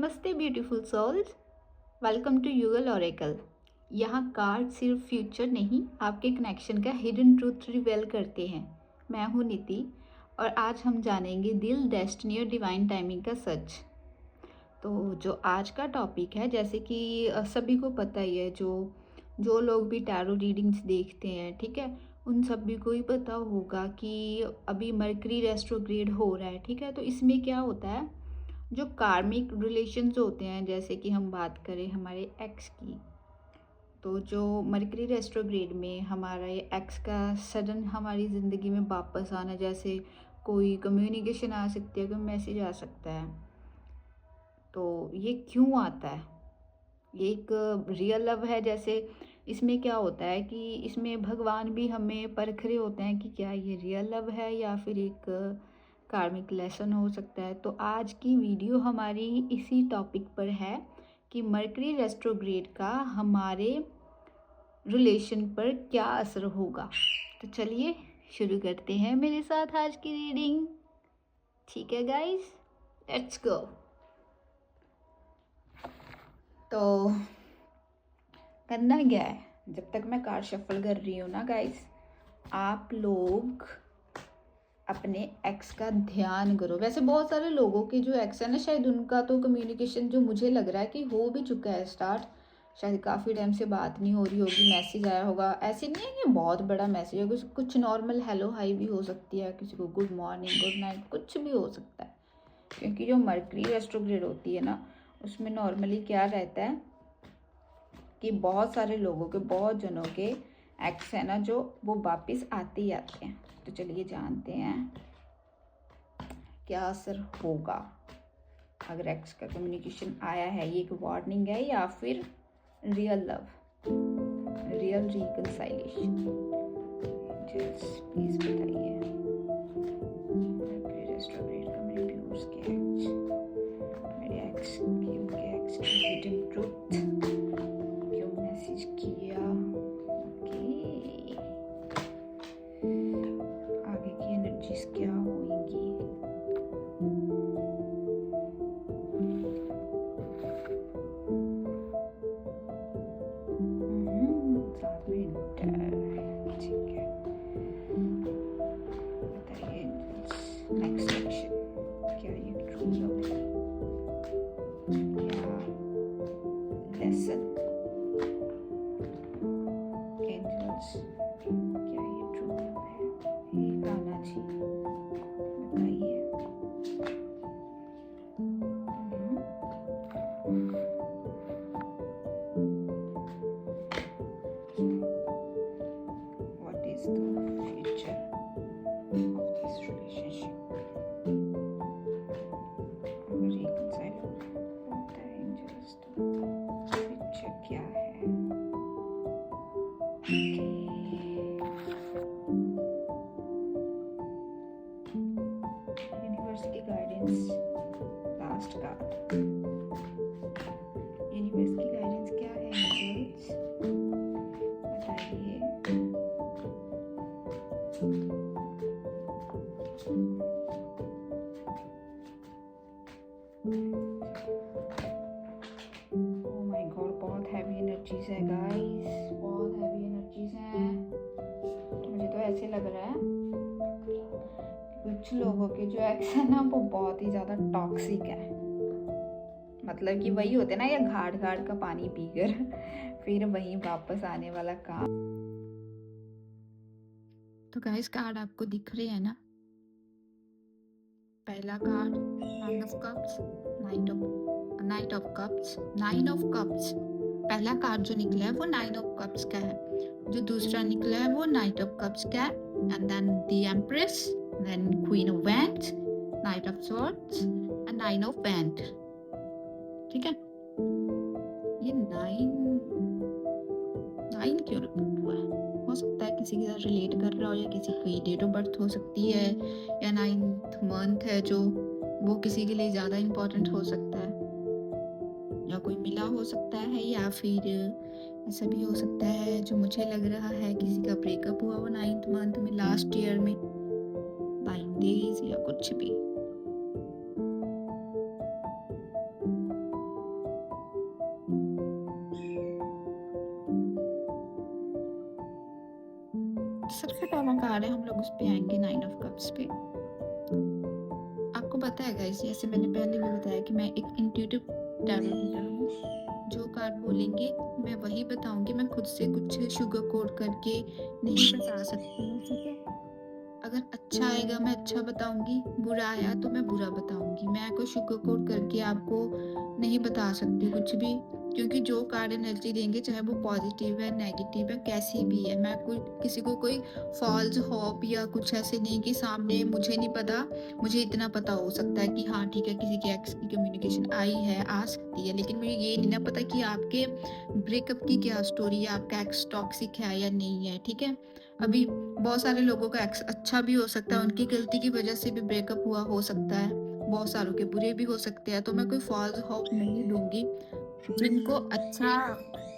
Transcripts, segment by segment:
नमस्ते beautiful souls, welcome to Yugal oracle. यहाँ card सिर्फ फ्यूचर नहीं, आपके कनेक्शन का हिडन ट्रूथ रिवेल करते हैं। मैं हूँ नीति और आज हम जानेंगे दिल, डेस्टिनी और डिवाइन टाइमिंग का सच। तो जो आज का टॉपिक है, जैसे कि सभी को पता ही है, जो जो लोग भी टैरो रीडिंग्स देखते हैं, ठीक है, उन सभी को ही पता होगा कि अभी मरकरी रेट्रोग्रेड हो रहा है, ठीक है। तो इसमें क्या होता है, जो कार्मिक रिलेशंस होते हैं, जैसे कि हम बात करें हमारे एक्स की, तो जो मरकरी रेट्रोग्रेड में हमारा ये एक्स का सडन हमारी ज़िंदगी में वापस आना, जैसे कोई कम्युनिकेशन आ सकती है, कोई मैसेज आ सकता है, तो ये क्यों आता है? ये एक रियल लव है। जैसे इसमें क्या होता है कि इसमें भगवान भी हमें परख रहे होते हैं कि क्या ये रियल लव है या फिर एक कार्मिक लेसन हो सकता है। तो आज की वीडियो हमारी इसी टॉपिक पर है कि मरकरी रेट्रोग्रेड का हमारे रिलेशन पर क्या असर होगा। तो चलिए शुरू करते हैं मेरे साथ आज की रीडिंग। ठीक है गाइस, लेट्स गो। तो करना क्या है, जब तक मैं कार्ड शफल कर रही हूँ ना गाइस, आप लोग अपने एक्स का ध्यान करो। वैसे बहुत सारे लोगों के जो एक्स है ना, शायद उनका तो कम्युनिकेशन जो मुझे लग रहा है कि हो भी चुका है स्टार्ट। शायद काफ़ी टाइम से बात नहीं हो रही होगी, मैसेज आया होगा। ऐसे नहीं है कि बहुत बड़ा मैसेज है, कुछ नॉर्मल हेलो हाई भी हो सकती है, किसी को गुड मॉर्निंग गुड नाइट कुछ भी हो सकता है। क्योंकि जो मरकरी रेट्रोग्रेड होती है ना, उसमें नॉर्मली क्या रहता है कि बहुत सारे लोगों के, बहुत जनों के एक्स है ना, जो वो वापस आते ही आते हैं। तो चलिए जानते हैं क्या असर होगा अगर एक्स का कम्युनिकेशन आया है। ये एक वार्निंग है या फिर रियल लव, रियल रिकंसाइलेशन। प्लीज बताइए रेट्रोग्रेड का मेरे व्यूअर्स के एक्स, मेरे एक्स की, उनके एक्स की हिडन ट्रूथ क्यों मैसेज किया। ओके, आगे की एनर्जीज क्या होंगी। साथ में ठीक है, बताइए नेक्स्ट सेक्शन, क्या ये ट्रू लव है या लेसन। एंजल्स, क्या ये ट्रू लव है? ये गाना जी बताइए। What is the future of this relationship? अगर reconcile होता है एंजल्स, तो future क्या है? यूनिवर्स की गाइडेंस, लास्ट कार्ड। यूनिवर्स की गाइडेंस क्या है एंजल्स, बताइए। ओह माय गॉड, बहुत हैवी एनर्जीज है गाइस, बहुत हैवी एनर्जीज हैं। मुझे तो ऐसे लग रहा है कुछ लोगों के जो एक्स है ना, वो बहुत ही ज़्यादा टॉक्सिक है। मतलब कि वही होते ना, या घाट घाट का पानी पीकर फिर वहीं वापस आने वाला काम। तो गाइस कार्ड आपको दिख रहे हैं ना, पहला card nine of cups, night of cups, nine of cups. पहला कार्ड जो निकला है वो नाइन ऑफ कप्स का है। जो दूसरा निकला है वो नाइट ऑफ कप्स का है, and then the empress, then queen of wands, knight of swords and nine of wand. ठीक है, ये नाइन क्यों रिपीट हुआ है? हो सकता है किसी के साथ रिलेट कर रहा हो, या किसी की डेट ऑफ बर्थ हो सकती है, या 9th मंथ है जो वो किसी के लिए ज़्यादा इम्पोर्टेंट हो सकता है, या कोई मिला हो सकता है, या फिर ऐसा भी हो सकता है जो मुझे लग रहा है किसी का ब्रेकअप हुआ हो 9th मंथ में, लास्ट ईयर में 9 days या कुछ भी। हाउस पे आएंगे 9 ऑफ कप्स पे। आपको पता है गाइस, जैसे मैंने पहले भी बताया कि मैं एक इंट्यूटिव टैरो रीडर हूँ। जो कार्ड बोलेंगे मैं वही बताऊंगी, मैं खुद से कुछ शुगर कोड करके नहीं बता सकती हूँ, ठीक है। अगर अच्छा आएगा मैं अच्छा बताऊंगी, बुरा आया तो मैं बुरा बताऊंगी। मैं कोई शुगर कोड करके आपको नहीं बता सकती कुछ भी, क्योंकि जो कार्ड एनर्जी देंगे चाहे वो पॉजिटिव है नेगेटिव है कैसी भी है, मैं कोई किसी को कोई फॉल्स होप या कुछ ऐसे नहीं कि सामने मुझे नहीं पता, मुझे इतना पता हो सकता है कि हाँ ठीक है किसी के एक्स की कम्युनिकेशन आई है, आ सकती है, लेकिन मुझे ये नहीं ना पता कि आपके ब्रेकअप की क्या स्टोरी है, आपका एक्स टॉक्सिक है या नहीं है, ठीक है। अभी बहुत सारे लोगों का एक्स अच्छा भी हो सकता है, उनकी गलती की वजह से भी ब्रेकअप हुआ हो सकता है, बहुत सारों के बुरे भी हो सकते हैं, तो मैं कोई फॉल्स होप नहीं दूंगी। जिनको अच्छा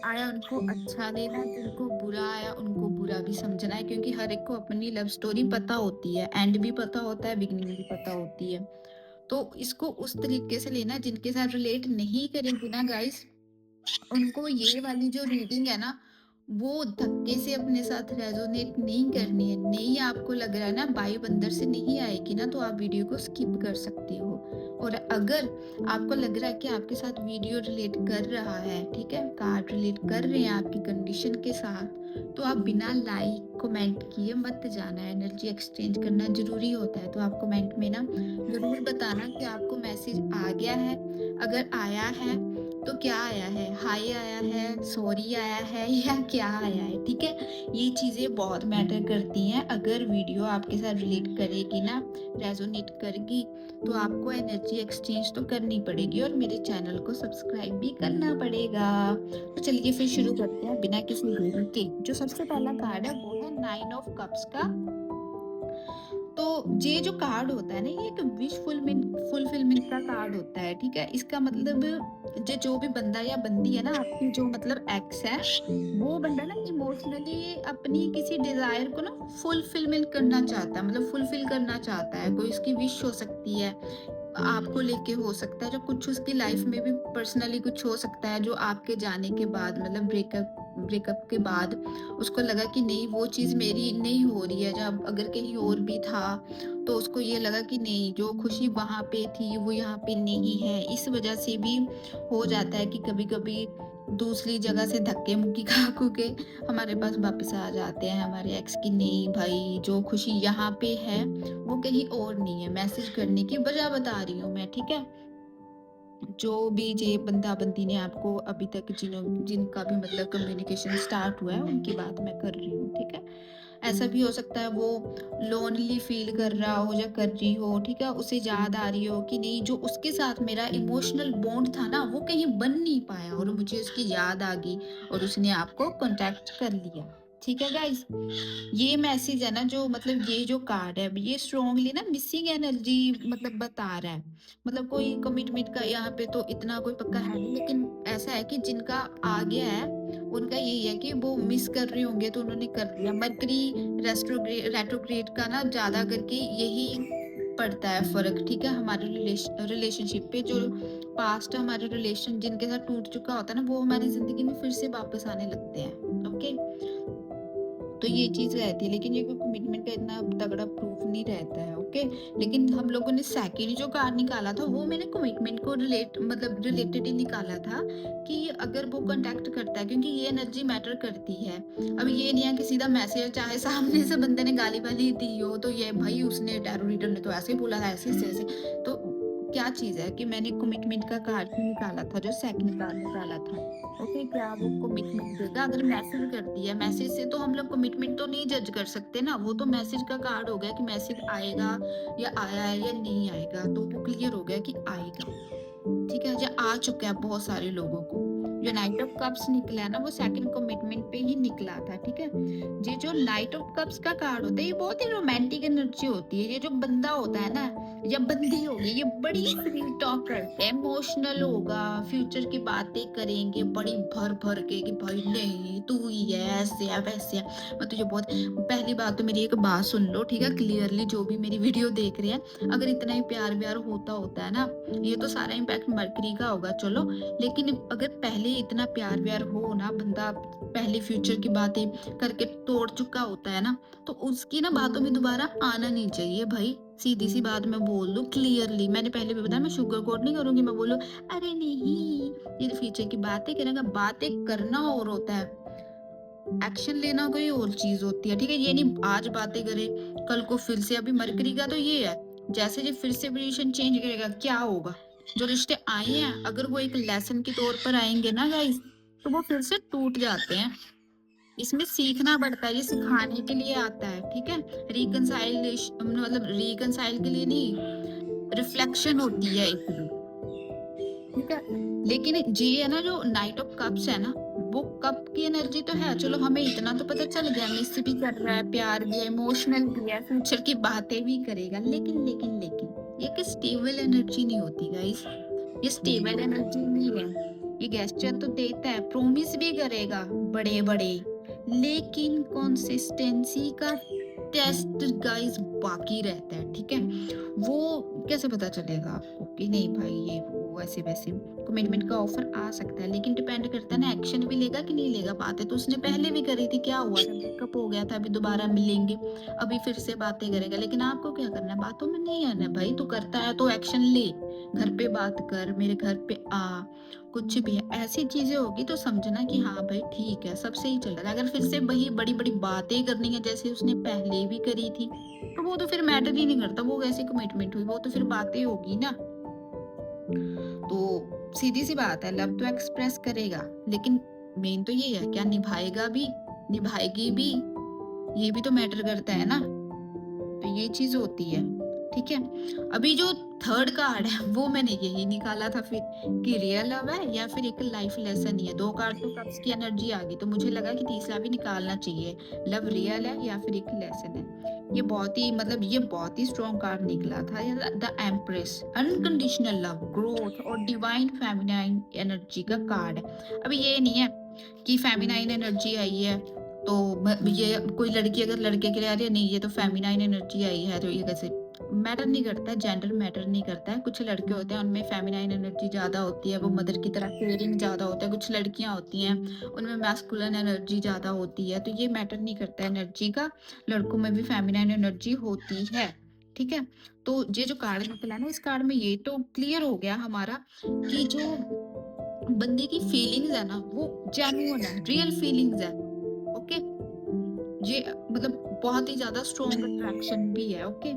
आया उनको अच्छा लेना है, जिनको बुरा आया उनको बुरा भी समझना है, क्योंकि हर एक को अपनी लव स्टोरी पता होती है, एंड भी पता होता है, बिगिनिंग भी पता होती है। तो इसको उस तरीके से लेना, जिनके साथ रिलेट नहीं करेंगे ना गाइस, उनको ये वाली जो रीडिंग है ना वो धक्के से अपने साथ रेजोनेट नहीं करनी है। नहीं आपको लग रहा है ना वाइब बंदर से नहीं आएगी ना, तो आप वीडियो को स्किप कर सकते हो। और अगर आपको लग रहा है कि आपके साथ वीडियो रिलेट कर रहा है, ठीक है, कार्ड रिलेट कर रहे हैं आपकी कंडीशन के साथ, तो आप बिना लाइक कमेंट किए मत जाना है। एनर्जी एक्सचेंज करना जरूरी होता है, तो आप कमेंट में ना जरूर बताना कि आपको मैसेज आ गया है। अगर आया है तो क्या आया है, हाई आया है, सॉरी आया है या क्या आया है, ठीक है। ये चीज़ें बहुत मैटर करती हैं। अगर वीडियो आपके साथ रिलेट करेगी ना, रेजोनेट करेगी, तो आपको एनर्जी एक्सचेंज तो करनी पड़ेगी और मेरे चैनल को सब्सक्राइब भी करना पड़ेगा। तो चलिए फिर शुरू करते हैं बिना किसी देरी के। जो सबसे पहला कार्ड है वो है 9 ऑफ कप्स का। तो ये जो कार्ड होता है ना, ये एक विश फुलफिलमेंट का कार्ड होता है, ठीक है। इसका मतलब जो भी बंदा या बंदी है ना, आपकी जो मतलब एक्स है, वो बंदा ना इमोशनली अपनी किसी डिजायर को ना फुलफिलमेंट करना चाहता है, मतलब फुलफिल करना चाहता है। कोई उसकी विश हो सकती है, आपको लेके हो सकता है, जो कुछ उसकी लाइफ में भी पर्सनली कुछ हो सकता है, जो आपके जाने के बाद मतलब ब्रेकअप के बाद उसको लगा कि नहीं वो चीज़ मेरी नहीं हो रही है, जब अगर कहीं और भी था तो उसको ये लगा कि नहीं जो खुशी वहाँ पे थी वो यहाँ पे नहीं है। इस वजह से भी हो जाता है कि कभी कभी दूसरी जगह से धक्के मुक्की खा के हमारे पास वापस आ जाते हैं हमारे एक्स की, नहीं भाई जो खुशी यहाँ पे है वो कहीं और नहीं है। मैसेज करने की वजह बता रही हूँ मैं, ठीक है। जो भी ये बंदा बंदी ने आपको अभी तक जिनका भी मतलब कम्युनिकेशन स्टार्ट हुआ है उनकी बात मैं कर रही हूँ, ठीक है। ऐसा भी हो सकता है वो लोनली फील कर रहा हो या कर रही हो, ठीक है, उसे याद आ रही हो कि नहीं जो उसके साथ मेरा इमोशनल बॉन्ड था ना वो कहीं बन नहीं पाया और मुझे उसकी याद आ गई और उसने आपको कांटेक्ट कर लिया, ठीक है गाइस। ये मैसेज है ना, जो मतलब ये जो कार्ड है ये स्ट्रॉन्गली ना मिसिंग एनर्जी मतलब बता रहा है। मतलब कोई कमिटमेंट का यहाँ पे तो इतना कोई पक्का है नहीं, लेकिन ऐसा है कि जिनका आ गया है उनका यही है कि वो मिस कर रहे होंगे तो उन्होंने कर दिया। मरकरी रेट्रोग्रेड का ना ज्यादा करके यही पड़ता है फर्क, ठीक है। हमारे रिलेशनशिप पे जो पास्ट हमारे रिलेशन जिनके साथ टूट चुका होता है ना, वो हमारी जिंदगी में फिर से वापस आने लगते हैं, ओके। तो ये चीज रहती है, लेकिन ये कोई कमिटमेंट का इतना तगड़ा प्रूफ नहीं रहता है, ओके। लेकिन हम लोगों ने सेकंड जो कार्ड निकाला था वो मैंने कमिटमेंट को रिलेटेड ही निकाला था कि अगर वो कांटेक्ट करता है, क्योंकि ये एनर्जी मैटर करती है। अब ये नहीं है कि सीधा मैसेज चाहे सामने से बंदे ने गाली वाली दी हो तो ये भाई उसने टैरो रीडर ने तो ऐसे ही बोला था, ऐसे ऐसे, तो क्या चीज है कि मैंने कमिटमेंट का कार्ड ही निकाला था, जो सेकंड कार्ड निकाला था, ओके। क्या वो कमिटमेंट देगा? अगर मैसेज कर दिया, मैसेज से तो हम लोग कमिटमेंट तो नहीं जज कर सकते ना, वो तो मैसेज का कार्ड हो गया कि मैसेज आएगा या आया है या नहीं आएगा, तो वो क्लियर हो गया कि आएगा, ठीक है। जो आ चुका है बहुत सारे लोगों को, जो नाइट ऑफ कप्स निकला है ना वो सेकंड कमिटमेंट पे ही निकला था, ठीक है। ये जो नाइट ऑफ कप्स का कार्ड होता है ये बहुत ही रोमांटिक एनर्जी होती है। ये जो बंदा होता है ना या बंदी होगी, ये बड़ी फ्री टॉक करते हैं, इमोशनल होगा, फ्यूचर की बातें करेंगे बड़ी भर भर के कि भाई नहीं तू ही है, ऐसे है वैसे है। मैं तुझे बहुत, पहली बात तो मेरी एक बात सुन लो, ठीक है, क्लियरली, जो भी मेरी वीडियो देख रहे हैं, अगर इतना ही प्यार व्यार होता होता है ना, ये तो सारा इम्पैक्ट मरकरी का होगा चलो, लेकिन अगर पहले इतना प्यार व्यार हो ना, बंदा पहले फ्यूचर की बातें करके तोड़ चुका होता है ना, तो उसकी ना बातों में दोबारा आना नहीं चाहिए भाई। सीधी सी बात मैं बोल दूं क्लियरली, मैंने पहले भी बताया, मैं शुगर कोट नहीं करूंगी, मैं बोलूं अरे नहीं, ये तो फ्यूचर की बातें करेगा, बातें करना और होता है, एक्शन लेना कोई और चीज होती है, ठीक है। ये नहीं आज बातें करें कल को फिर से, अभी मरकरी का तो ये है, जैसे जो फिर से पोजीशन चेंज करेगा क्या होगा, जो रिश्ते आए हैं अगर वो एक लेसन के तौर पर आएंगे ना गाइस, तो वो फिर से टूट जाते हैं। इसमें सीखना पड़ता है, ये सिखाने के लिए आता है, ठीक है। रिकंसाइलेशन मतलब रिकंसाइल के लिए नहीं, रिफ्लेक्शन होती है एक, ठीक है। लेकिन ये है ना, जो नाइट ऑफ कप्स है ना, वो कप की एनर्जी तो है, चलो हमें इतना तो पता चल गया, मिस भी कर रहा है, प्यार भी है, इमोशनल भी है, फ्यूचर की बातें भी करेगा, लेकिन लेकिन लेकिन ये कि स्टेबल एनर्जी नहीं होती गाइस, ये स्टेबल एनर्जी नहीं है। ये गेस्चर तो देता है, प्रोमिस भी करेगा बड़े बड़े, लेकिन कंसिस्टेंसी का टेस्ट गाइस बाकी रहता है, ठीक है। वो कैसे पता चलेगा आपको कि नहीं भाई ये वो ऐसे वैसे, कमिटमेंट का ऑफर आ सकता है, लेकिन डिपेंड करता है ना, एक्शन भी लेगा कि नहीं लेगा। बातें तो उसने पहले भी करी थी, क्या हुआ था, ब्रेकअप हो गया था, अभी दोबारा मिलेंगे, अभी फिर से बातें करेगा, लेकिन आपको क्या करना है, बातों में नहीं आना है भाई, तू करता है तो एक्शन ले, घर पे बात कर, मेरे घर पे आ, कुछ भी है, ऐसी चीजें होगी तो समझना कि हाँ भाई ठीक है, सब सही चल रहा है। अगर फिर से वही बड़ी बड़ी बातें करनी है जैसे उसने पहले भी करी थी, तो वो तो फिर मैटर ही नहीं करता, वो कैसी कमिटमेंट हुई, वो तो फिर बातें होगी ना। तो सीधी सी बात है, लव तो एक्सप्रेस करेगा, लेकिन मेन तो ये है क्या निभाएगा भी, निभाएगी भी, ये भी तो मैटर करता है ना। तो ये चीज होती है, ठीक है। अभी जो थर्ड कार्ड है वो मैंने यही निकाला था फिर, कि रियल लव है या फिर एक लाइफ लेसन ही है। दो कार्ड तो कप्स की एनर्जी आ गई, तो मुझे लगा कि तीसरा भी निकालना चाहिए, लव रियल है या फिर एक लेसन है। ये बहुत ही मतलब ये बहुत ही स्ट्रॉन्ग कार्ड निकला था, the empress, unconditional love, growth और डिवाइन फेमिनाइन एनर्जी का कार्ड है। अभी ये नहीं है कि फेमिनाइन एनर्जी आई है तो ये कोई लड़की अगर लड़के के लिए आ रही है, नहीं ये तो फेमिनाइन एनर्जी आई है, तो ये कैसे, मैटर नहीं करता है, जेंडर मैटर नहीं करता है। कुछ लड़के होते हैं उनमें फेमिनाइन एनर्जी ज्यादा होती है, वो मदर की तरह केयरिंग ज्यादा होता है, कुछ लड़कियां होती हैं उनमें मैस्कुलिन एनर्जी ज्यादा होती है, तो ये मैटर नहीं करता है एनर्जी का, लड़कों में भी फेमिनाइन एनर्जी होती है, ठीक है। तो ये जो कार्ड निकला ना, इस कार्ड में ये तो क्लियर हो गया हमारा कि जो बंदे की फीलिंग्स है ना वो जेन्युइन है, रियल फीलिंग्स है, ओके। ये मतलब बहुत ही ज्यादा स्ट्रॉन्ग अट्रैक्शन भी है, ओके।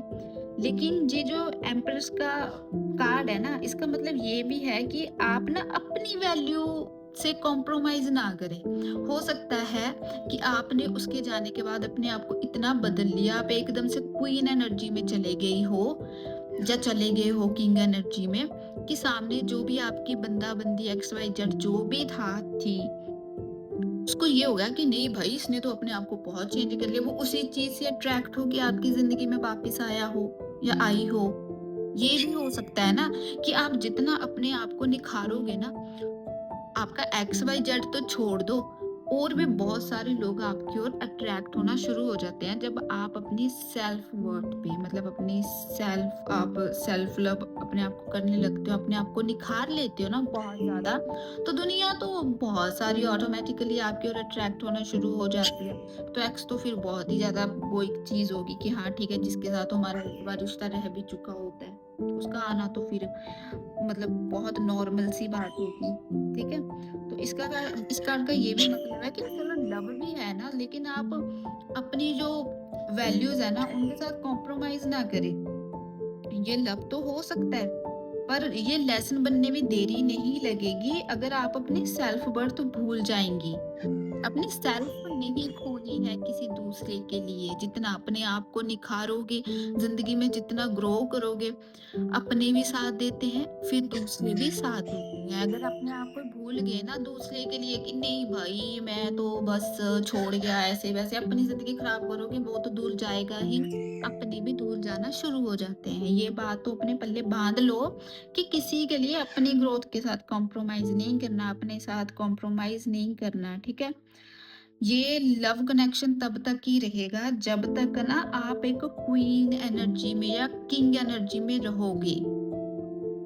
लेकिन ये जो एम्प्रेस का कार्ड है ना, इसका मतलब ये भी है कि आप ना अपनी वैल्यू से कॉम्प्रोमाइज ना करें। हो सकता है कि आपने उसके जाने के बाद अपने आप को इतना बदल लिया, आप एकदम से क्वीन एनर्जी में चले गई हो या चले गए हो किंग एनर्जी में, कि सामने जो भी आपकी बंदा बंदी एक्स वाई जेड जो भी था थी, उसको ये हो गया कि नहीं भाई इसने तो अपने आप को बहुत चेंज कर लिया, वो उसी चीज से अट्रैक्ट हो के आपकी जिंदगी में वापस आया हो या आई हो। ये भी हो सकता है ना कि आप जितना अपने आप को निखारोगे ना, आपका एक्स वाई जेड तो छोड़ दो, और भी बहुत सारे लोग आपकी ओर अट्रैक्ट होना शुरू हो जाते हैं जब आप अपनी सेल्फ वर्थ पे, मतलब अपनी सेल्फ, आप सेल्फ लव अपने आप को करने लगते हो, अपने आप को निखार लेते हो ना बहुत ज्यादा, तो दुनिया तो बहुत सारी ऑटोमेटिकली आपकी ओर अट्रैक्ट होना शुरू हो जाती है। तो एक्स तो फिर बहुत ही ज्यादा वो एक चीज होगी कि हाँ ठीक है, जिसके साथ हमारा एक बार रिश्ता रह भी चुका होता है, उसका आना तो फिर मतलब बहुत नॉर्मल सी बात होगी, ठीक है। तो इस कार्ड का ये भी मतलब है कि चलो लव भी है ना, लेकिन आप अपनी जो वैल्यूज है ना उनके साथ कॉम्प्रोमाइज ना करें। ये लव तो हो सकता है, पर ये लेसन बनने में देरी नहीं लगेगी अगर आप अपनी सेल्फ वर्थ भूल जाएंगी, अपनी सेल्फ नहीं खोनी है किसी दूसरे के लिए। जितना अपने आप को निखारोगे, जिंदगी में जितना ग्रो करोगे, अपने भी साथ देते हैं, फिर दूसरे भी साथ देते हैं। अगर अपने आप को भूल गए ना दूसरे के लिए कि नहीं भाई मैं तो बस छोड़ गया, ऐसे वैसे अपनी जिंदगी खराब करोगे, वो तो दूर जाएगा ही, अपने भी दूर जाना शुरू हो जाते हैं। ये बात तो अपने पल्ले बांध लो कि किसी के लिए अपनी ग्रोथ के साथ कॉम्प्रोमाइज नहीं करना, अपने साथ कॉम्प्रोमाइज नहीं करना, ठीक है। ये लव कनेक्शन तब तक ही रहेगा जब तक ना आप एक क्वीन एनर्जी में या किंग एनर्जी में रहोगे।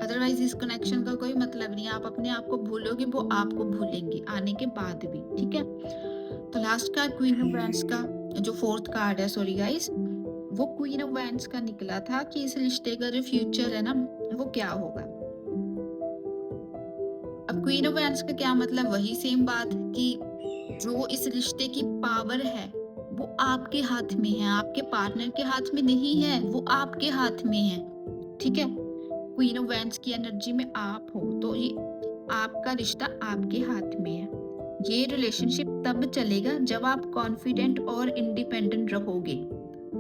अदरवाइज इस कनेक्शन का कोई मतलब नहीं है। आप अपने आप को भूलोगे, वो आपको भूलेंगे आने के बाद भी, ठीक है। तो last card queen of wands का, जो फोर्थ कार्ड है, सॉरी गाइस, वो क्वीन ऑफ वैंड्स का निकला था कि इस रिश्ते का जो फ्यूचर है ना, वो क्या होगा। अब क्वीन ऑफ वैंड्स का क्या मतलब, वही सेम बात कि जो इस रिश्ते की पावर है वो आपके हाथ में है, आपके पार्टनर के हाथ में नहीं है, वो आपके हाथ में है, ठीक है। क्वीन ऑफ वैंड्स की एनर्जी में आप हो, तो ये आपका रिश्ता आपके हाथ में है। ये रिलेशनशिप तब चलेगा जब आप कॉन्फिडेंट और इंडिपेंडेंट रहोगे।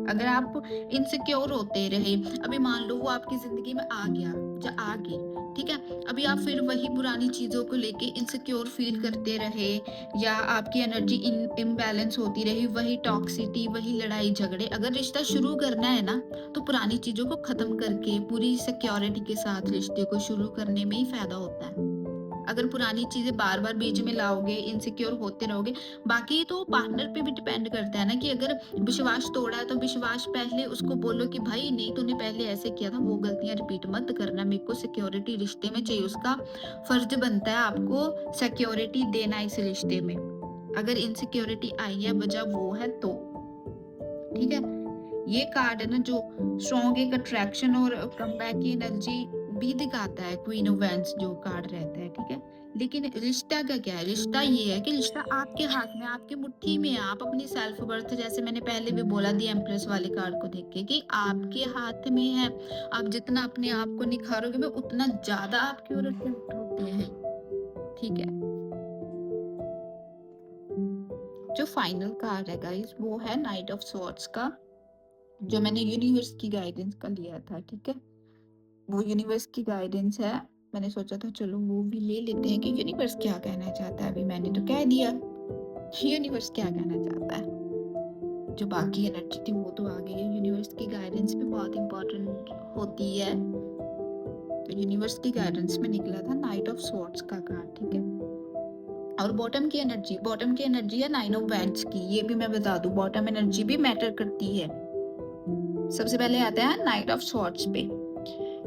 अगर आप इनसिक्योर होते रहे, अभी मान लो वो आपकी जिंदगी में आ गया या आ गई, ठीक है, अभी आप फिर वही पुरानी चीजों को लेके इनसिक्योर फील करते रहे, या आपकी एनर्जी इम्बैलेंस होती रही, वही टॉक्सिटी, वही लड़ाई झगड़े। अगर रिश्ता शुरू करना है ना, तो पुरानी चीजों को खत्म करके पूरी सिक्योरिटी के साथ रिश्ते को शुरू करने में ही फायदा होता है। अगर पुरानी चीजें बार बार बीच में लाओगे, इनसिक्योर होते रहोगे। बाकी तो पार्टनर पे भी डिपेंड करता है ना, कि अगर विश्वास तोड़ा है तो विश्वास पहले उसको बोलो कि भाई नहीं, तूने पहले ऐसे किया था, वो गलतियां रिपीट मत करना, मेरे को सिक्योरिटी रिश्ते में चाहिए। उसका फर्ज बनता है आपको सिक्योरिटी देना इस रिश्ते में। अगर इनसिक्योरिटी आई है, वजह वो है तो, ठीक है। ये कार्ड है ना जो स्ट्रॉन्ग एक अट्रैक्शन और कमबैक की एनर्जी भी दिखाता है, क्वीन ऑफ वैंड्स जो कार्ड रहता है, ठीक है। लेकिन रिश्ता का क्या है, रिश्ता ये है कि रिश्ता आपके हाथ में, आपकी मुट्ठी में है। आप अपनी सेल्फ वर्थ, जैसे मैंने पहले भी बोला दी एम्प्रेस वाले कार्ड को देख के, कि आपके हाथ में है। आप जितना अपने आप को निखारोगे, वो उतना ज्यादा आपकी ओर अट्रैक्ट होते हैं, ठीक है। जो फाइनल कार्ड है गाइस, वो है नाइट ऑफ स्वॉर्ड्स का, जो मैंने यूनिवर्स की गाइडेंस का लिया था, ठीक है। वो यूनिवर्स की गाइडेंस है। मैंने सोचा था चलो वो भी ले लेते हैं कि यूनिवर्स क्या कहना चाहता है। अभी मैंने तो कह दिया यूनिवर्स क्या कहना चाहता है। जो बाकी एनर्जी थी वो तो आ गई है, यूनिवर्स की गाइडेंस भी बहुत इंपॉर्टेंट होती है। तो यूनिवर्स की गाइडेंस में निकला था नाइट ऑफ स्वॉर्ड्स का कार्ड, ठीक है। और बॉटम की एनर्जी है नाइन ऑफ वैंड्स की। ये भी मैं बता दूं, बॉटम एनर्जी भी मैटर करती है। सबसे पहले आता है नाइट ऑफ स्वॉर्ड्स पे।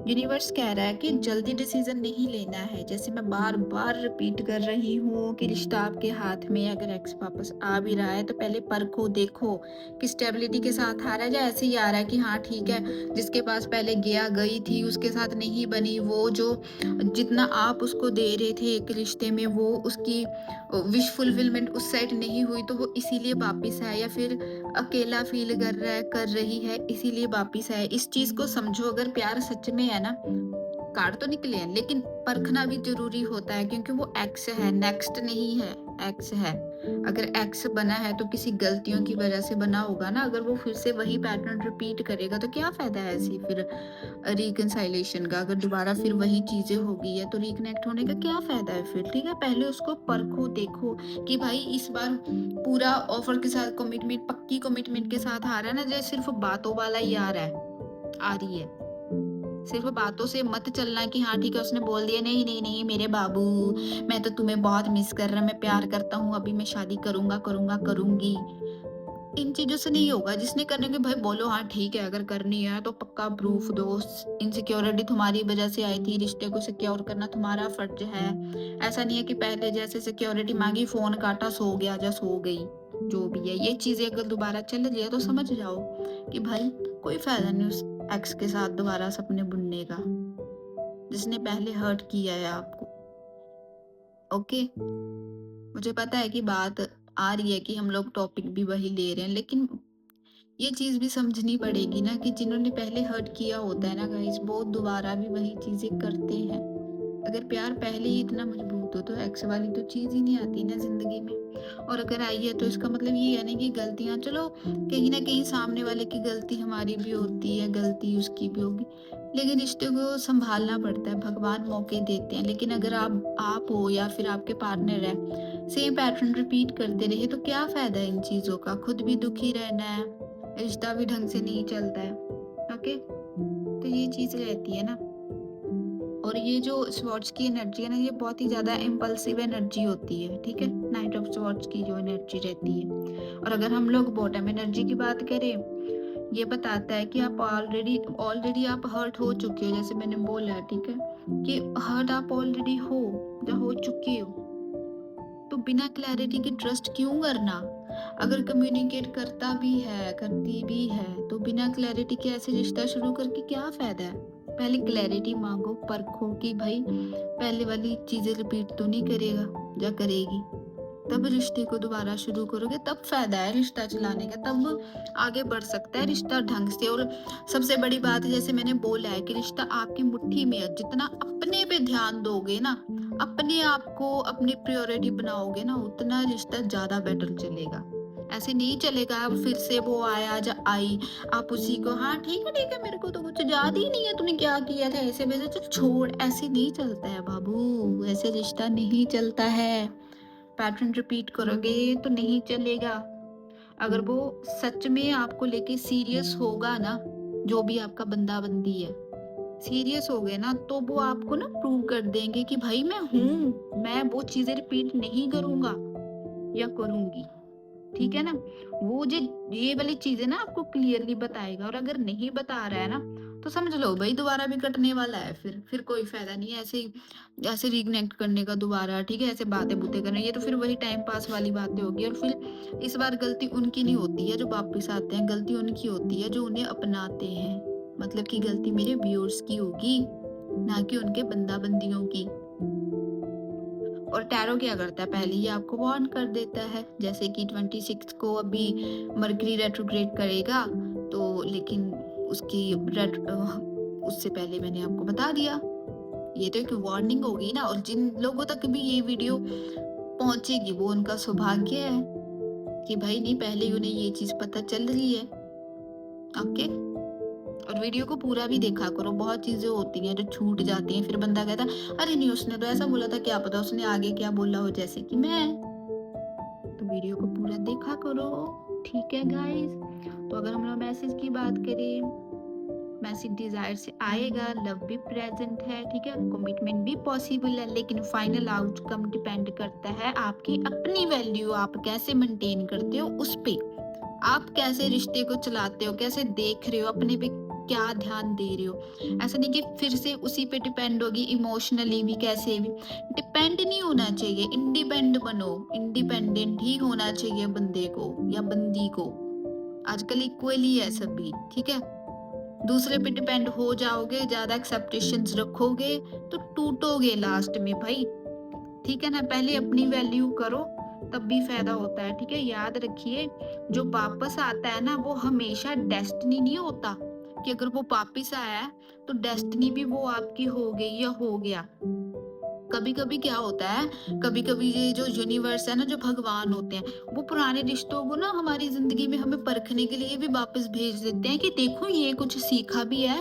यूनिवर्स कह रहा है कि जल्दी डिसीजन नहीं लेना है। जैसे मैं बार बार रिपीट कर रही हूँ कि रिश्ता आपके हाथ में, अगर एक्स वापस आ भी रहा है तो पहले परखो, देखो कि स्टेबिलिटी के साथ आ रहा है या ऐसे ही आ रहा है कि हाँ ठीक है, जिसके पास पहले गया गई थी उसके साथ नहीं बनी, वो जो जितना आप उसको दे रहे थे एक रिश्ते में, वो उसकी विश फुलफिलमेंट उस साइड नहीं हुई, तो वो इसीलिए वापिस आया, या फिर अकेला फील कर रहा है, कर रही है, इसीलिए वापिस आए। इस चीज को समझो। अगर प्यार सच में है ना, कार्ड तो निकले हैं लेकिन परखना भी जरूरी होता है, क्योंकि वो एक्स है, नेक्स्ट नहीं है, एक्स है। अगर एक्स बना है तो किसी गलतियों की वजह से बना होगा ना। अगर वो फिर से वही पैटर्न रिपीट करेगा तो क्या फायदा है ऐसी फिर रिकंसाइलेशन का। अगर दोबारा फिर वही चीजें होगी है तो रिकनेक्ट होने का क्या फायदा है फिर, ठीक है। पहले उसको परखो, देखो कि भाई इस बार पूरा ऑफर के साथ कमिटमेंट, पक्की कमिटमेंट के साथ आ रहा है ना, जैसे सिर्फ बातों वाला ही आ रहा है, आ रही है। सिर्फ बातों से मत चलना कि हाँ ठीक है उसने बोल दिया, नहीं नहीं नहीं मेरे बाबू, मैं तो तुम्हें बहुत मिस कर रहा, मैं प्यार करता हूँ, अभी मैं शादी करूंगा, करूंगा, करूंगी। इन चीजों से नहीं होगा। जिसने करने के भाई बोलो हाँ ठीक है, अगर करनी है तो पक्का प्रूफ दो। इनसिक्योरिटी तुम्हारी वजह से आई थी, रिश्ते को सिक्योर करना तुम्हारा फर्ज है। ऐसा नहीं है कि पहले जैसे सिक्योरिटी मांगी, फोन काटा, सो गया या सो गई, जो भी है। ये चीजें अगर दोबारा चल रही है तो समझ जाओ कि भाई कोई फायदा नहीं उस एक्स के साथ दोबारा सपने बुनने का, जिसने पहले हर्ट किया है आपको। ओके, मुझे पता है कि बात आ रही है कि हम लोग टॉपिक भी वही ले रहे हैं, लेकिन ये चीज भी समझनी पड़ेगी ना कि जिन्होंने पहले हर्ट किया होता है ना गाइस, वो दोबारा भी वही चीजें करते हैं। अगर प्यार पहले ही इतना मजबूत हो तो एक्स वाली तो चीज़ ही नहीं आती ना ज़िंदगी में। और अगर आई है तो इसका मतलब ये है ना कि गलतियाँ चलो कहीं न कहीं सामने वाले की गलती हमारी भी होती है, गलती उसकी भी होगी। लेकिन रिश्ते को सँभालना पड़ता है, भगवान मौके देते हैं। लेकिन अगर आप हो या फिर आपके पार्टनर है, सेम पैटर्न रिपीट करते रहे तो क्या फ़ायदा है इन चीज़ों का? खुद भी दुखी रहना है, रिश्ता भी ढंग से नहीं चलता है। ओके? तो ये चीज़ रहती है ना। और ये जो स्वॉर्ड्स की एनर्जी है ना, ये बहुत ही ज़्यादा इम्पल्सिव एनर्जी होती है, ठीक है? नाइट ऑफ स्वॉर्ड्स की जो एनर्जी रहती है। और अगर हम लोग बॉटम एनर्जी की बात करें, ये बताता है कि आप ऑलरेडी ऑलरेडी आप हर्ट हो चुके हो, जैसे मैंने बोला, ठीक है? कि हर्ट आप ऑलरेडी हो या हो चुके हो, तो बिना क्लैरिटी के ट्रस्ट क्यों करना? अगर कम्युनिकेट करता भी है, करती भी है, तो बिना क्लैरिटी के ऐसे रिश्ता शुरू करके क्या फ़ायदा है? पहले क्लैरिटी माँगो, परखो कि भाई पहले वाली चीज़ें रिपीट तो नहीं करेगा या करेगी। तब रिश्ते को दोबारा शुरू करोगे, तब फ़ायदा है रिश्ता चलाने का, तब आगे बढ़ सकता है रिश्ता ढंग से। और सबसे बड़ी बात है, जैसे मैंने बोला है, कि रिश्ता आपकी मुट्ठी में है। जितना अपने पे ध्यान दोगे ना, अपने आप को अपनी प्रायोरिटी बनाओगे ना, उतना रिश्ता ज़्यादा बेटर चलेगा। ऐसे नहीं चलेगा अब फिर से वो आया या आई, आप उसी को हाँ ठीक है, मेरे को तो कुछ याद ही नहीं है तूने क्या किया था, ऐसे वैसे चल छोड़, ऐसे नहीं चलता है बाबू, ऐसे रिश्ता नहीं चलता है। पैटर्न रिपीट करोगे तो नहीं चलेगा। अगर वो सच में आपको लेके सीरियस होगा ना, जो भी आपका बंदा बंदी है, सीरियस हो गए ना, तो वो आपको ना प्रूव कर देंगे कि भाई मैं हूँ, मैं वो चीजें रिपीट नहीं करूंगा या करूंगी। ठीक है ना? वो जो ये वाली चीज़ें ना आपको क्लियरली बताएगा। और अगर नहीं बता रहा है ना, तो समझ लो भई दोबारा भी कटने वाला है फिर कोई फ़ायदा नहीं है ऐसे रिकनेक्ट करने का दोबारा, ठीक है? ऐसे बातें-बूतें करना, ये तो फिर वही टाइम पास वाली बातें होगी। और फिर इस बार गलती उनकी नहीं होती है जो वापस आते हैं, गलती उनकी होती है जो उन्हें अपनाते हैं। मतलब कि गलती मेरे व्यूअर्स की होगी, ना कि उनके बंदा-बंदियों की। और टैरो क्या करता है, पहले ही आपको वार्न कर देता है, जैसे कि 26 को अभी मरकरी रेट्रोग्रेड करेगा, तो लेकिन उसकी उससे पहले मैंने आपको बता दिया। ये तो एक वार्निंग होगी ना। और जिन लोगों तक भी ये वीडियो पहुंचेगी वो उनका सौभाग्य है कि भाई नहीं, पहले ही उन्हें ये चीज पता चल रही है। ओके? और वीडियो को पूरा भी देखा करो। बहुत चीजें होती हैं जो छूट जाती हैं, फिर बंदा कहता है अरे नहीं उसने तो ऐसा बोला था, क्या पता उसने आगे क्या बोला हो, जैसे कि मैं। तो वीडियो को पूरा देखा करो, ठीक है गाइस? तो अगर हम लोग मैसेज की बात करें, मैसेज डिजायर से आएगा, लव भी प्रेजेंट है, ठीक है? कमिटमेंट भी पॉसिबल है, लेकिन फाइनल आउटकम डिपेंड करता है आपकी अपनी वैल्यू आप कैसे मेंटेन करते हो उस पे। आप कैसे रिश्ते को चलाते हो, कैसे देख रहे हो, अपने पे क्या ध्यान दे रहे हो। ऐसा नहीं कि फिर से उसी पे डिपेंड होगी, इमोशनली भी कैसे भी डिपेंड नहीं होना चाहिए। इंडिपेंडेंट बनो, इंडिपेंडेंट ही होना चाहिए बंदे को या बंदी को। आजकल इक्वली है सभी, ठीक है? दूसरे पे डिपेंड हो जाओगे, ज्यादा एक्सेप्टेशंस रखोगे, तो टूटोगे लास्ट में भाई। ठीक है ना? पहले अपनी वैल्यू करो, तब भी फायदा होता है, ठीक है? याद रखिए, जो वापस आता है ना, वो हमेशा डेस्टिनी नहीं होता कि अगर वो वापस आया है तो डेस्टिनी भी वो आपकी हो गई या हो गया। कभी कभी क्या होता है, कभी कभी ये जो यूनिवर्स है ना, जो भगवान होते हैं, वो पुराने रिश्तों को ना हमारी जिंदगी में हमें परखने के लिए भी वापस भेज देते हैं कि देखो ये कुछ सीखा भी है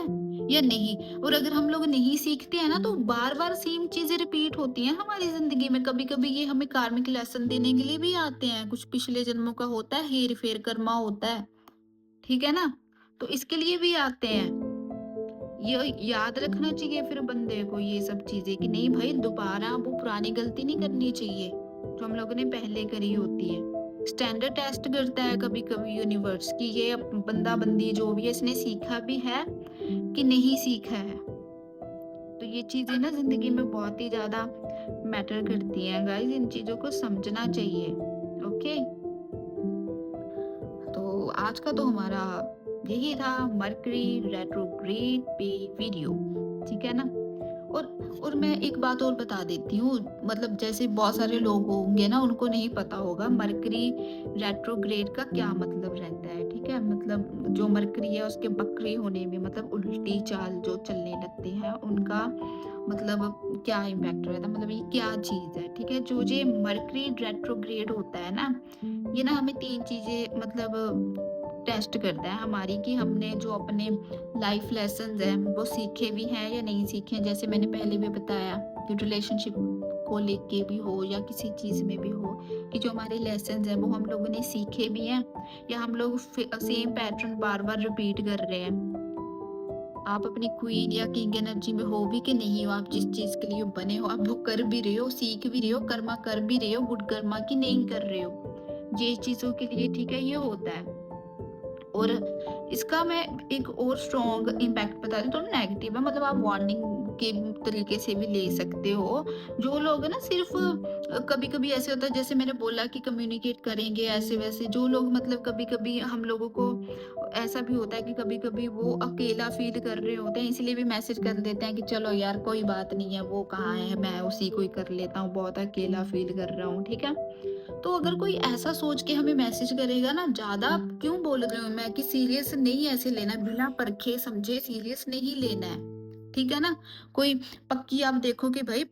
या नहीं। और अगर हम लोग नहीं सीखते हैं ना, तो बार बार सेम चीजें रिपीट होती हैं हमारी जिंदगी में। कभी कभी ये हमें कार्मिक लेसन देने के लिए भी आते हैं, कुछ पिछले जन्मों का होता है, हेर फेर कर्मा होता है, ठीक है ना? तो इसके लिए भी आते हैं। ये याद रखना चाहिए फिर बंदे को ये सब चीजें, कि नहीं भाई दोबारा वो पुरानी गलती नहीं करनी चाहिए जो हम लोगों ने पहले करी होती है। स्टैंडर्ड टेस्ट करता है कभी कभी यूनिवर्स की, ये बंदा बंदी जो भी है, इसने सीखा भी है कि नहीं सीखा है। तो ये चीजें ना जिंदगी में बहुत ही ज्यादा मैटर करती हैं गाइस, इन चीजों को समझना चाहिए। ओके? तो आज का तो हमारा यही था, मरकरी रेट्रोग्रेड पे वीडियो, ठीक है ना? और और मैं एक बात और बता देती हूँ, मतलब जैसे बहुत सारे लोग होंगे ना, उनको नहीं पता होगा मरकरी रेट्रोग्रेड का क्या मतलब रहता है, ठीक है? मतलब जो मरकरी है उसके वक्री होने में, मतलब उल्टी चाल जो चलने लगते हैं उनका मतलब क्या इम्पैक्ट रहता है, मतलब ये क्या चीज़ है, ठीक है? जो ये मरकरी रेट्रोग्रेड होता है ना, ये ना हमें 3 चीज़ें मतलब टेस्ट करता है हमारी, कि हमने जो अपने लाइफ लेसन्स हैं वो सीखे भी हैं या नहीं सीखे हैं। जैसे मैंने पहले भी बताया कि रिलेशनशिप को लेके भी हो या किसी चीज़ में भी हो, कि जो हमारे लेसन्स हैं वो हम लोगों ने सीखे भी हैं या हम लोग सेम पैटर्न बार-बार रिपीट कर रहे हैं। आप अपनी क्वीन या किंग एनर्जी में हो भी कि नहीं हो, आप जिस चीज़ के लिए बने हो आप वो कर भी रहे हो, सीख भी रहे हो, कर्मा कर भी रहे हो, गुड कर्मा की नहीं कर रहे हो। ये चीज़ों के लिए, ठीक है, ये होता है। और इसका मैं एक और स्ट्रॉन्ग इम्पैक्ट बता दूँ तो नेगेटिव है, मतलब आप वार्निंग के तरीके से भी ले सकते हो। जो लोग है ना सिर्फ़ कभी-कभी ऐसे होता है, जैसे मैंने बोला कि कम्युनिकेट करेंगे ऐसे-वैसे, जो लोग मतलब कभी-कभी हम लोगों को ऐसा भी होता है कि कभी-कभी वो अकेला फ़ील कर रहे होते हैं, इसलिए भी मैसेज कर देते हैं कि चलो यार कोई बात नहीं है, वो कहाँ है, मैं उसी को ही कर लेता हूँ, बहुत अकेला फ़ील कर रहा हूँ, ठीक है? तो अगर कोई ऐसा सोच के हमें मैसेज करेगा ना, ज़्यादा क्यों बोल रही हूँ मैं कि सीरियस नहीं ऐसे लेना, बिना परखे समझे सीरियस नहीं लेना है, ठीक है ना? कोई पक्की आप देखो कि भाई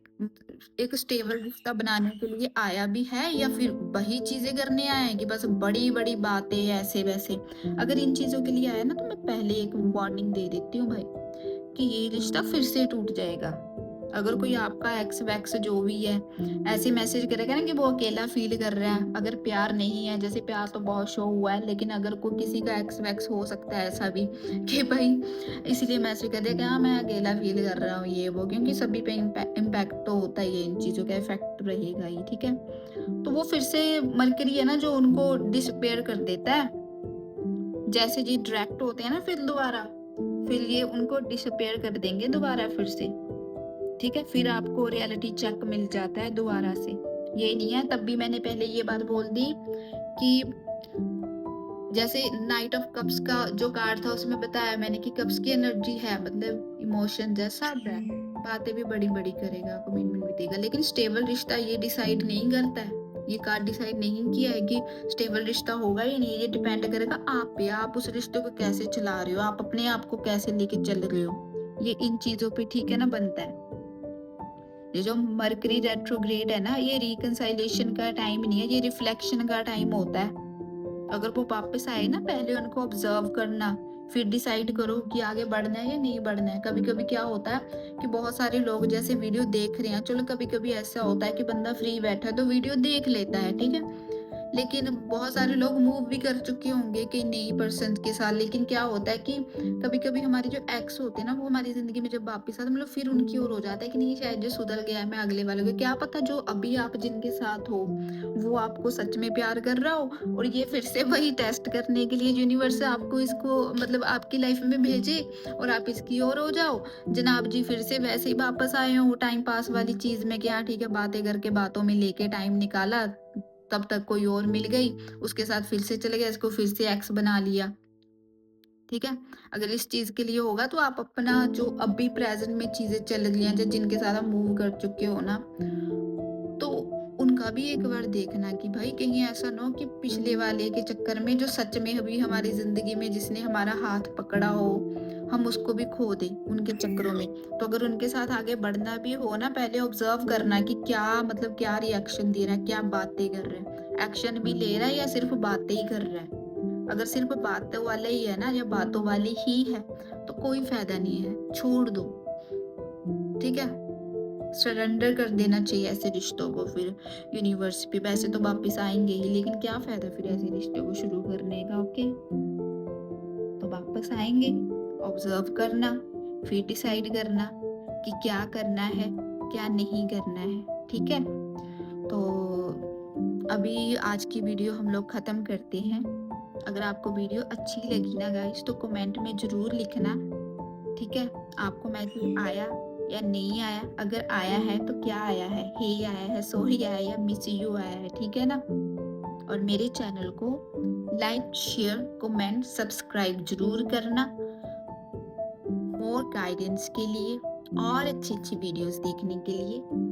एक स्टेबल रिश्ता बनाने के लिए आया भी है या फिर वही चीज़ें करने आया है कि बस बड़ी-बड़ी बातें ऐसे-वैसे। अगर इन चीज़ों के लिए आया ना, तो मैं पहले एक वार्निंग दे देती हूँ भाई, कि ये रिश्ता फिर से टूट जाएगा। अगर कोई आपका एक्स वैक्स जो भी है, ऐसे मैसेज करेगा ना कि वो अकेला फ़ील कर रहा है, अगर प्यार नहीं है, जैसे प्यार तो बहुत शो हुआ है, लेकिन अगर कोई किसी का एक्स वैक्स हो सकता है ऐसा भी कि भई इसलिए मैसेज कर दिया कि हाँ, मैं अकेला फ़ील कर रहा हूँ ये वो, क्योंकि सभी पे इम्पैक्ट तो होता ही है, इन चीज़ों का इफ़ेक्ट रहेगा ही, ठीक है? तो वो फिर से मरकरी है ना जो उनको डिसअपियर कर देता है। जैसे ये डायरेक्ट होते हैं ना फिर दोबारा, फिर ये उनको डिसअपियर कर देंगे दोबारा फिर से। ठीक है? फिर आपको रियलिटी चेक मिल जाता है दोबारा से। ये नहीं है, तब भी मैंने पहले ये बात बोल दी कि जैसे नाइट ऑफ कप्स का जो कार्ड था उसमें बताया मैंने कि कप्स की एनर्जी है, मतलब इमोशन जैसा है, बातें भी बड़ी-बड़ी करेगा, कमिटमेंट भी देगा, लेकिन स्टेबल रिश्ता ये डिसाइड नहीं करता है। ये कार्ड डिसाइड नहीं किया है कि स्टेबल रिश्ता होगा या नहीं, ये डिपेंड करेगा आप पे, आप उस रिश्ते को कैसे चला रहे हो, आप अपने आप को कैसे लेके चल रहे हो। ये इन चीज़ों पे, ठीक है ना, बनता है। ये जो मरकरी रेट्रोग्रेड है ना, ये रिकंसाइलेशन का टाइम नहीं है, ये रिफ्लेक्शन का टाइम होता है। अगर वो वापस आए ना, पहले उनको ऑब्जर्व करना, फिर डिसाइड करो कि आगे बढ़ना है या नहीं बढ़ना है। कभी-कभी क्या होता है कि बहुत सारे लोग जैसे वीडियो देख रहे हैं, चलो कभी-कभी ऐसा होता है कि बंदा फ्री बैठा है तो वीडियो देख लेता है, ठीक है? लेकिन बहुत सारे लोग मूव भी कर चुके होंगे कि नई पर्सन के साथ, लेकिन क्या होता है कि कभी-कभी हमारे जो एक्स होते हैं ना, वो हमारी ज़िंदगी में जब वापस आते हैं, मतलब फिर उनकी ओर हो जाता है कि नहीं शायद जो सुधर गया है, मैं अगले वाले को, क्या पता जो अभी आप जिनके साथ हो, वो आपको सच में प्यार कर रहा हो और ये फिर से वही टेस्ट करने के लिए यूनिवर्स आपको इसको मतलब आपकी लाइफ में भेजे और आप इसकी ओर हो जाओ। जनाब जी फिर से वैसे ही वापस आए हों टाइम पास वाली चीज़ में कि हाँ ठीक है, बातें करके बातों में लेके टाइम निकाला, तब तक कोई और मिल गई, उसके साथ फिर से चले गए, इसको फिर से एक्स बना लिया, ठीक है? अगर इस चीज़ के लिए होगा तो आप अपना जो अभी प्रेज़ेंट में चीज़ें चल रही हैं, जो जिनके साथ आप मूव कर चुके हो ना, तो उनका भी एक बार देखना कि भाई कहीं ऐसा ना हो कि पिछले वाले के चक्कर में जो सच में अभी हमारी ज़िंदगी में जिसने हमारा हाथ पकड़ा हो, हम उसको भी खो दें उनके चक्करों में। तो अगर उनके साथ आगे बढ़ना भी हो ना, पहले ऑब्ज़र्व करना कि क्या मतलब क्या रिएक्शन दे रहा है, क्या बातें कर रहा है, एक्शन भी ले रहा है या सिर्फ़ बातें ही कर रहा है। अगर सिर्फ़ बातों वाला ही है ना या बातों वाली ही है, तो कोई फ़ायदा नहीं है, छोड़ दो, ठीक है? सरेंडर कर देना चाहिए ऐसे रिश्तों को फिर यूनिवर्स पे। वैसे तो वापस आएँगे ही, लेकिन क्या फ़ायदा फिर ऐसे रिश्तों को शुरू करने का, ओके? तो वापस आएँगे, ऑब्ज़र्व करना, फिर डिसाइड करना कि क्या करना है, क्या नहीं करना है, ठीक है? तो अभी आज की वीडियो हम लोग ख़त्म करते हैं। अगर आपको वीडियो अच्छी लगी ना गाइस, तो कमेंट में ज़रूर लिखना, ठीक है? आपको मैसेज आया या नहीं आया? अगर आया है तो क्या आया है? हे आया है, सॉरी आया है या मिस यू आया है, ठीक है ना? और मेरे चैनल को लाइक, शेयर, कमेंट, सब्सक्राइब ज़रूर करना मोर गाइडेंस के लिए। और अच्छी अच्छी वीडियोस देखने के लिए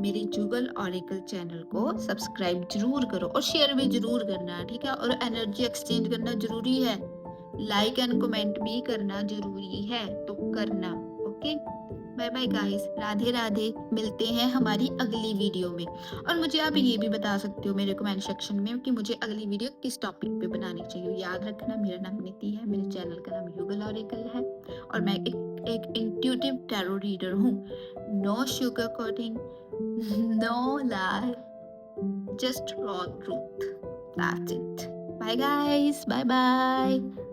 मेरे जूगल ऑरेकल चैनल को सब्सक्राइब जरूर करो और शेयर भी जरूर करना, ठीक है। और एनर्जी एक्सचेंज करना जरूरी है, लाइक एंड कमेंट भी करना जरूरी है, तो करना। Okay, bye bye guys, Radhe Radhe. मिलते हैं हमारी अगली वीडियो में। और मुझे आप ये भी बता सकते हो मेरे कमेंट सेक्शन में कि मुझे अगली वीडियो किस टॉपिक पे बनानी चाहिए। याद रखना, मेरा नाम नीति है, मेरे चैनल का नाम युगल ऑरेकल है और मैं एक इंट्यूटिव टैरो रीडर हूँ। No sugar coating, no lie, just raw truth. That's it. Bye guys. Bye bye.